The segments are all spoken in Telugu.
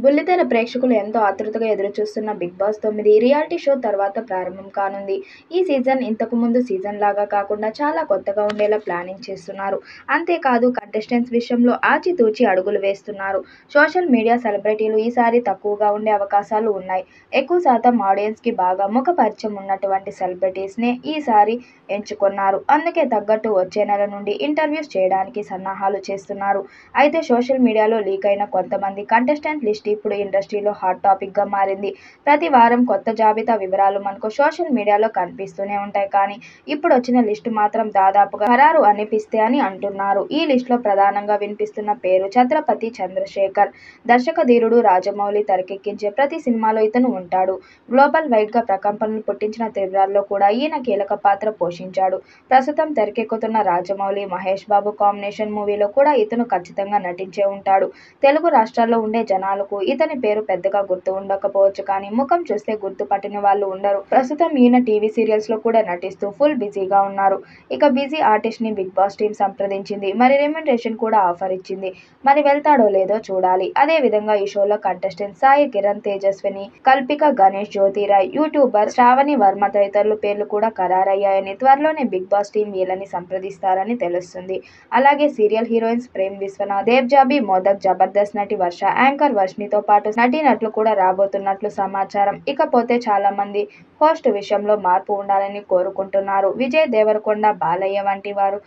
బుల్లితెర ప్రేక్షకులు ఎంతో ఆతృతగా ఎదురుచూస్తున్న 'బిగ్ బాస్ 9' రియాలిటీ షో తర్వాత ప్రారంభం కానుంది. ఈ సీజన్ ఇంతకు ముందు సీజన్ లాగా కాకుండా చాలా కొత్తగా ఉండేలా ప్లానింగ్ చేస్తున్నారు. అంతేకాదు కంటెస్టెంట్స్ విషయంలో ఆచితూచి అడుగులు వేస్తున్నారు. సోషల్ మీడియా సెలబ్రిటీలు ఈసారి తక్కువగా ఉండే అవకాశాలు ఉన్నాయి. ఎక్కువ శాతం ఆడియన్స్కి బాగా ముఖ పరిచయం ఉన్నటువంటి సెలబ్రిటీస్నే ఈసారి ఎంచుకున్నారు. అందుకే తగ్గట్టు వచ్చే నెల నుండి ఇంటర్వ్యూస్ చేయడానికి సన్నాహాలు చేస్తున్నారు. అయితే సోషల్ మీడియాలో లీక్ అయిన కొంతమంది కంటెస్టెంట్ లిస్ట్ ఇప్పుడు ఇండస్ట్రీలో హాట్ టాపిక్గా మారింది. ప్రతి వారం కొత్త జాబితా వివరాలు మనకు సోషల్ మీడియాలో కనిపిస్తూనే ఉంటాయి. కానీ ఇప్పుడు వచ్చిన లిస్టు మాత్రం దాదాపుగా ఖరారు అనిపిస్తే అని అంటున్నారు. ఈ లిస్టులో ప్రధానంగా వినిపిస్తున్న పేరు ఛత్రపతి చంద్రశేఖర్. దర్శకధీరుడు రాజమౌళి తెరకెక్కించే ప్రతి సినిమాలో ఇతను ఉంటాడు. గ్లోబల్ వైడ్గా ప్రకంపనలు పుట్టించిన త్రిబుల్ఆర్లో కూడా ఈయన కీలక పాత్ర పోషించాడు. ప్రస్తుతం తెరకెక్కుతున్న రాజమౌళి, మహేష్ బాబు కాంబినేషన్ మూవీలో కూడా ఇతను ఖచ్చితంగా నటించే ఉంటాడు. తెలుగు రాష్ట్రాల్లో ఉండే జనాలకు ఇతని పేరు పెద్దగా గుర్తు ఉండకపోవచ్చు. కానీ ముఖం చూస్తే గుర్తుపట్టిన వాళ్ళు ఉండరు. ప్రస్తుతం ఈయన టీవీ సీరియల్స్ లో కూడా నటిస్తూ ఫుల్ బిజీగా ఉన్నారు. ఇక బిజీ ఆర్టిస్ట్ ని బిగ్ బాస్ టీం సంప్రదించింది. మరి రెమ్యునరేషన్ కూడా ఆఫర్ ఇచ్చింది. మరి వెళ్తాడో లేదో చూడాలి. అదే విధంగా ఈ షోలో కంటెస్టెంట్ సాయి కిరణ్, తేజస్విని, కల్పిక, గణేష్, జ్యోతిరాయ్, యూట్యూబర్ శ్రావణి వర్మ తదితరుల పేర్లు కూడా ఖరారయ్యాయని, త్వరలోనే బిగ్ బాస్ టీం వీళ్ళని సంప్రదిస్తారని తెలుస్తుంది. అలాగే సీరియల్ హీరోయిన్స్ ప్రేమ్ విశ్వనాథ్, దేవ్జాబీ మోదక్, జబర్దస్త్ నటి వర్ష, యాంకర్ వర్షినితో పాటు నటీనటులు కూడా రాబోతున్నట్లు సమాచారం. ఇకపోతే చాలా మంది హోస్ట్ విషయంలో మార్పు ఉండాలని కోరుకుంటున్నారు. విజయ్ దేవరకొండ, బాలయ్య వంటి వారు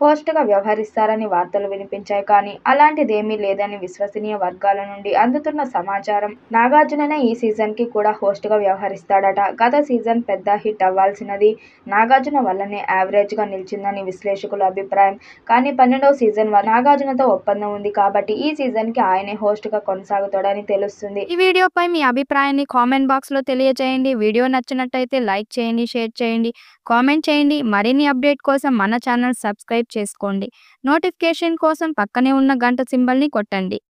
హోస్ట్గా వ్యవహరిస్తారని వార్తలు వినిపించాయి. కానీ అలాంటిదేమీ లేదని విశ్వసనీయ వర్గాల నుండి అందుతున్న సమాచారం. నాగార్జుననే ఈ సీజన్కి కూడా హోస్ట్గా వ్యవహరిస్తాడట. గత సీజన్ పెద్ద హిట్ అవ్వాల్సినది నాగార్జున వల్లనే యావరేజ్గా నిలిచిందని విశ్లేషకుల అభిప్రాయం. కానీ 12వ సీజన్ వరకు నాగార్జునతో ఒప్పందం ఉంది కాబట్టి ఈ సీజన్కి ఆయనే హోస్ట్గా కొనసాగుతాడని తెలుస్తుంది. ఈ వీడియోపై మీ అభిప్రాయాన్ని కామెంట్ బాక్స్లో తెలియజేయండి. వీడియో నచ్చినట్టయితే లైక్ చేయండి, షేర్ చేయండి, కామెంట్ చేయండి. మరిన్ని అప్డేట్ కోసం మన ఛానల్ సబ్స్క్రైబ్ చేసుకోండి. నోటిఫికేషన్ కోసం పక్కనే ఉన్న గంట సింబల్ని కొట్టండి.